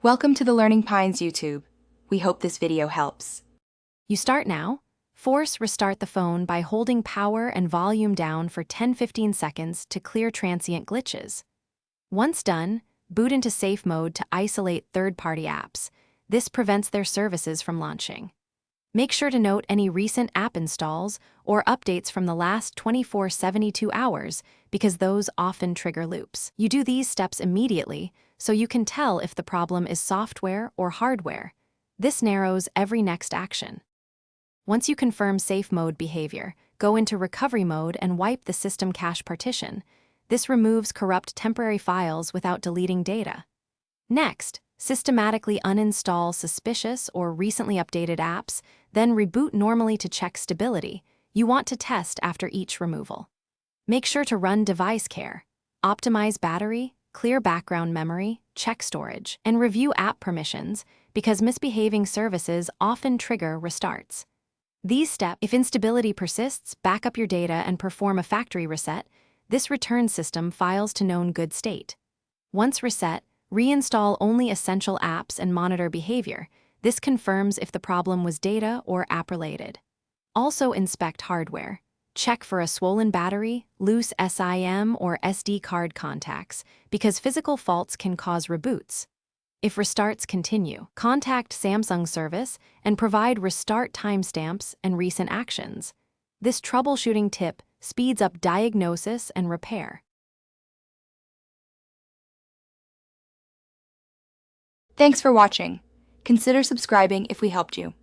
Welcome to the Learning Pines YouTube. We hope this video helps. You start now. Force restart the phone by holding power and volume down for 10-15 seconds to clear transient glitches. Once done, boot into safe mode to isolate third-party apps. This prevents their services from launching. Make sure to note any recent app installs or updates from the last 24-72 hours because those often trigger loops. You do these steps immediately so you can tell if the problem is software or hardware. This narrows every next action. Once you confirm safe mode behavior, go into recovery mode and wipe the system cache partition. This removes corrupt temporary files without deleting data. Next, systematically uninstall suspicious or recently updated apps, then reboot normally to check stability. You want to test after each removal. Make sure to run device care, optimize battery, clear background memory, check storage, and review app permissions because misbehaving services often trigger restarts. These steps, if instability persists, back up your data and perform a factory reset. This returns system files to known good state. Once reset, reinstall only essential apps and monitor behavior. This confirms if the problem was data or app-related. Also inspect hardware. Check for a swollen battery, loose SIM or SD card contacts, because physical faults can cause reboots. If restarts continue, contact Samsung service and provide restart timestamps and recent actions. This troubleshooting tip speeds up diagnosis and repair. Thanks for watching. Consider subscribing if we helped you.